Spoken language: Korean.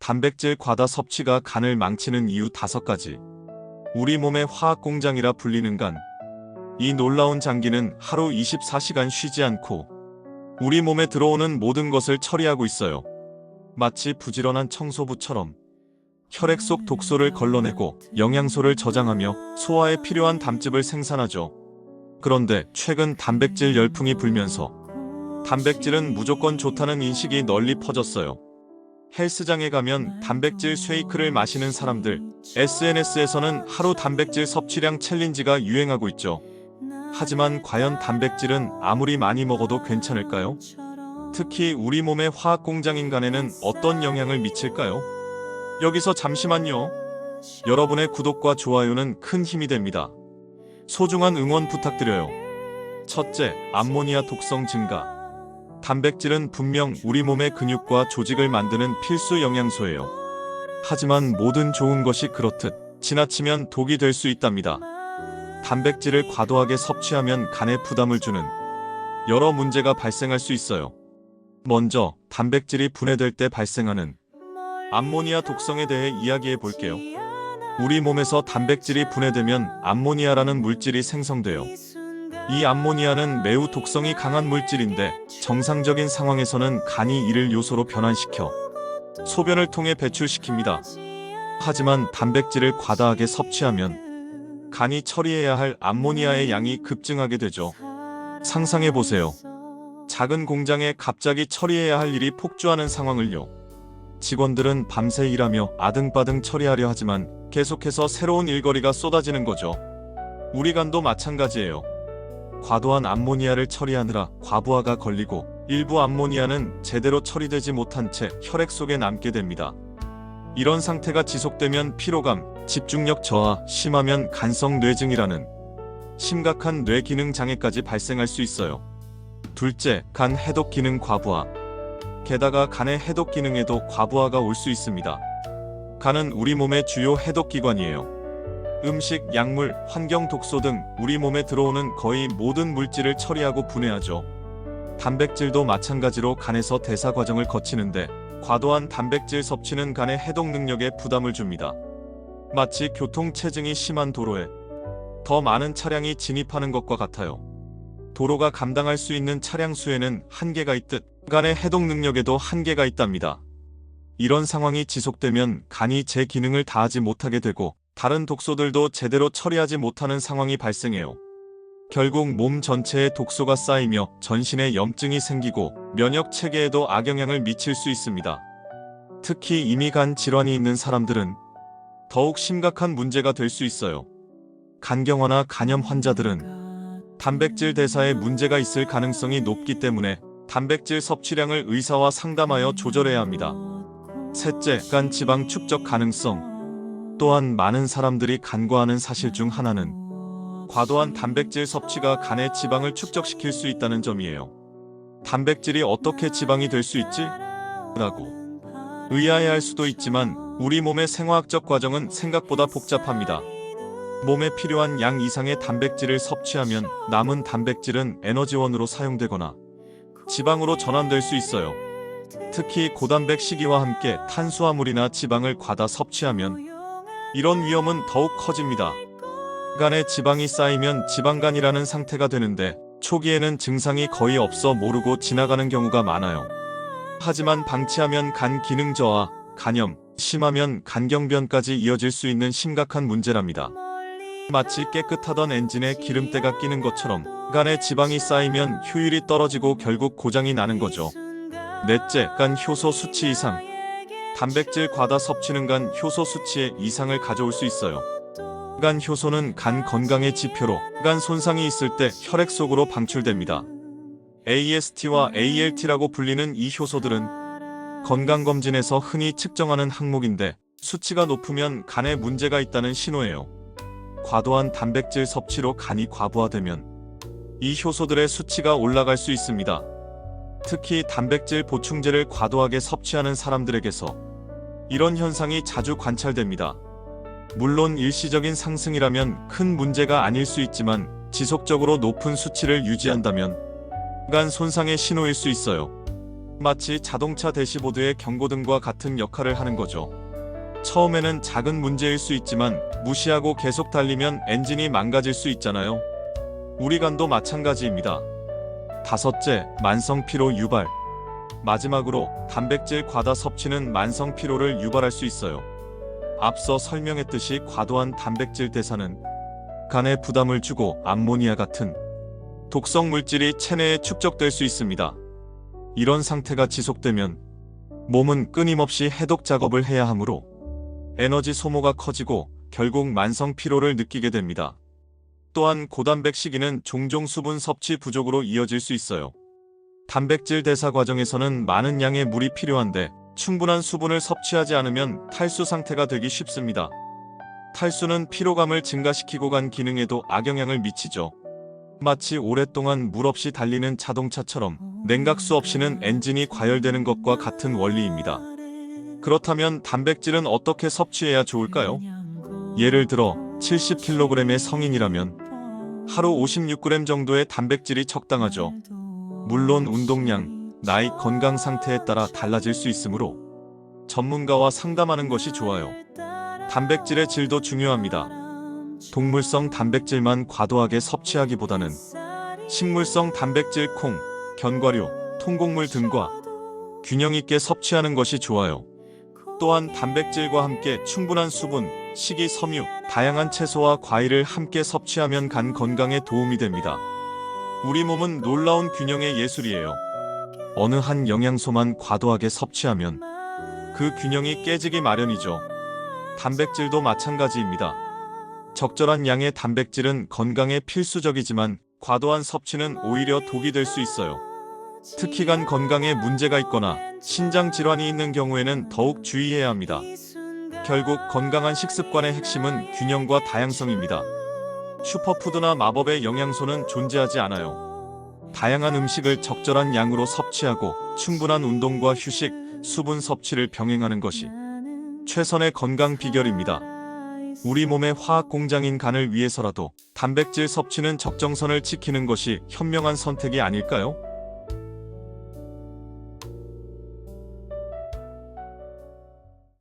단백질 과다 섭취가 간을 망치는 이유 5가지. 우리 몸의 화학공장이라 불리는 간. 이 놀라운 장기는 하루 24시간 쉬지 않고 우리 몸에 들어오는 모든 것을 처리하고 있어요. 마치 부지런한 청소부처럼 혈액 속 독소를 걸러내고 영양소를 저장하며 소화에 필요한 담즙을 생산하죠. 그런데 최근 단백질 열풍이 불면서 단백질은 무조건 좋다는 인식이 널리 퍼졌어요. 헬스장에 가면 단백질 쉐이크를 마시는 사람들, SNS에서는 하루 단백질 섭취량 챌린지가 유행하고 있죠. 하지만 과연 단백질은 아무리 많이 먹어도 괜찮을까요? 특히 우리 몸의 화학공장인 간에는 어떤 영향을 미칠까요? 여기서 잠시만요. 여러분의 구독과 좋아요는 큰 힘이 됩니다. 소중한 응원 부탁드려요. 첫째, 암모니아 독성 증가. 단백질은 분명 우리 몸의 근육과 조직을 만드는 필수 영양소예요. 하지만 모든 좋은 것이 그렇듯 지나치면 독이 될 수 있답니다. 단백질을 과도하게 섭취하면 간에 부담을 주는 여러 문제가 발생할 수 있어요. 먼저 단백질이 분해될 때 발생하는 암모니아 독성에 대해 이야기해 볼게요. 우리 몸에서 단백질이 분해되면 암모니아라는 물질이 생성돼요. 이 암모니아는 매우 독성이 강한 물질인데 정상적인 상황에서는 간이 이를 요소로 변환시켜 소변을 통해 배출시킵니다. 하지만 단백질을 과다하게 섭취하면 간이 처리해야 할 암모니아의 양이 급증하게 되죠. 상상해보세요. 작은 공장에 갑자기 처리해야 할 일이 폭주하는 상황을요. 직원들은 밤새 일하며 아등바등 처리하려 하지만 계속해서 새로운 일거리가 쏟아지는 거죠. 우리 간도 마찬가지예요. 과도한 암모니아를 처리하느라 과부하가 걸리고 일부 암모니아는 제대로 처리되지 못한 채 혈액 속에 남게 됩니다. 이런 상태가 지속되면 피로감, 집중력 저하, 심하면 간성 뇌증이라는 심각한 뇌 기능 장애까지 발생할 수 있어요. 둘째, 간 해독 기능 과부하. 게다가 간의 해독 기능에도 과부하가 올 수 있습니다. 간은 우리 몸의 주요 해독 기관이에요. 음식, 약물, 환경 독소 등 우리 몸에 들어오는 거의 모든 물질을 처리하고 분해하죠. 단백질도 마찬가지로 간에서 대사 과정을 거치는데 과도한 단백질 섭취는 간의 해독 능력에 부담을 줍니다. 마치 교통체증이 심한 도로에 더 많은 차량이 진입하는 것과 같아요. 도로가 감당할 수 있는 차량 수에는 한계가 있듯 간의 해독 능력에도 한계가 있답니다. 이런 상황이 지속되면 간이 제 기능을 다하지 못하게 되고 다른 독소들도 제대로 처리하지 못하는 상황이 발생해요. 결국 몸 전체에 독소가 쌓이며 전신에 염증이 생기고 면역 체계에도 악영향을 미칠 수 있습니다. 특히 이미 간 질환이 있는 사람들은 더욱 심각한 문제가 될 수 있어요. 간경화나 간염 환자들은 단백질 대사에 문제가 있을 가능성이 높기 때문에 단백질 섭취량을 의사와 상담하여 조절해야 합니다. 셋째, 간 지방 축적 가능성. 또한 많은 사람들이 간과하는 사실 중 하나는 과도한 단백질 섭취가 간의 지방을 축적시킬 수 있다는 점이에요. 단백질이 어떻게 지방이 될 수 있지? 라고 의아해할 수도 있지만 우리 몸의 생화학적 과정은 생각보다 복잡합니다. 몸에 필요한 양 이상의 단백질을 섭취하면 남은 단백질은 에너지원으로 사용되거나 지방으로 전환될 수 있어요. 특히 고단백 식이와 함께 탄수화물이나 지방을 과다 섭취하면 이런 위험은 더욱 커집니다. 간에 지방이 쌓이면 지방간이라는 상태가 되는데 초기에는 증상이 거의 없어 모르고 지나가는 경우가 많아요. 하지만 방치하면 간 기능 저하, 간염, 심하면 간경변까지 이어질 수 있는 심각한 문제랍니다. 마치 깨끗하던 엔진에 기름때가 끼는 것처럼 간에 지방이 쌓이면 효율이 떨어지고 결국 고장이 나는 거죠. 넷째, 간 효소 수치 이상. 단백질 과다 섭취는 간 효소 수치에 이상을 가져올 수 있어요. 간 효소는 간 건강의 지표로 간 손상이 있을 때 혈액 속으로 방출됩니다. AST와 ALT라고 불리는 이 효소들은 건강검진에서 흔히 측정하는 항목인데 수치가 높으면 간에 문제가 있다는 신호예요. 과도한 단백질 섭취로 간이 과부하되면 이 효소들의 수치가 올라갈 수 있습니다. 특히 단백질 보충제를 과도하게 섭취하는 사람들에게서 이런 현상이 자주 관찰됩니다. 물론 일시적인 상승이라면 큰 문제가 아닐 수 있지만 지속적으로 높은 수치를 유지한다면 간 손상의 신호일 수 있어요. 마치 자동차 대시보드의 경고등과 같은 역할을 하는 거죠. 처음에는 작은 문제일 수 있지만 무시하고 계속 달리면 엔진이 망가질 수 있잖아요. 우리 간도 마찬가지입니다. 다섯째, 만성 피로 유발. 마지막으로 단백질 과다 섭취는 만성 피로를 유발할 수 있어요. 앞서 설명했듯이 과도한 단백질 대사는 간에 부담을 주고 암모니아 같은 독성 물질이 체내에 축적될 수 있습니다. 이런 상태가 지속되면 몸은 끊임없이 해독 작업을 해야 하므로 에너지 소모가 커지고 결국 만성 피로를 느끼게 됩니다. 또한 고단백 식이는 종종 수분 섭취 부족으로 이어질 수 있어요. 단백질 대사 과정에서는 많은 양의 물이 필요한데 충분한 수분을 섭취하지 않으면 탈수 상태가 되기 쉽습니다. 탈수는 피로감을 증가시키고 간 기능에도 악영향을 미치죠. 마치 오랫동안 물 없이 달리는 자동차처럼 냉각수 없이는 엔진이 과열되는 것과 같은 원리입니다. 그렇다면 단백질은 어떻게 섭취해야 좋을까요? 예를 들어 70kg의 성인이라면 하루 56g 정도의 단백질이 적당하죠. 물론 운동량, 나이, 건강 상태에 따라 달라질 수 있으므로 전문가와 상담하는 것이 좋아요. 단백질의 질도 중요합니다. 동물성 단백질만 과도하게 섭취하기보다는 식물성 단백질 콩, 견과류, 통곡물 등과 균형 있게 섭취하는 것이 좋아요. 또한 단백질과 함께 충분한 수분, 식이, 섬유, 다양한 채소와 과일을 함께 섭취하면 간 건강에 도움이 됩니다. 우리 몸은 놀라운 균형의 예술이에요. 어느 한 영양소만 과도하게 섭취하면 그 균형이 깨지기 마련이죠. 단백질도 마찬가지입니다. 적절한 양의 단백질은 건강에 필수적이지만 과도한 섭취는 오히려 독이 될 수 있어요. 특히 간 건강에 문제가 있거나 신장 질환이 있는 경우에는 더욱 주의해야 합니다. 결국 건강한 식습관의 핵심은 균형과 다양성입니다. 슈퍼푸드나 마법의 영양소는 존재하지 않아요. 다양한 음식을 적절한 양으로 섭취하고 충분한 운동과 휴식, 수분 섭취를 병행하는 것이 최선의 건강 비결입니다. 우리 몸의 화학 공장인 간을 위해서라도 단백질 섭취는 적정선을 지키는 것이 현명한 선택이 아닐까요?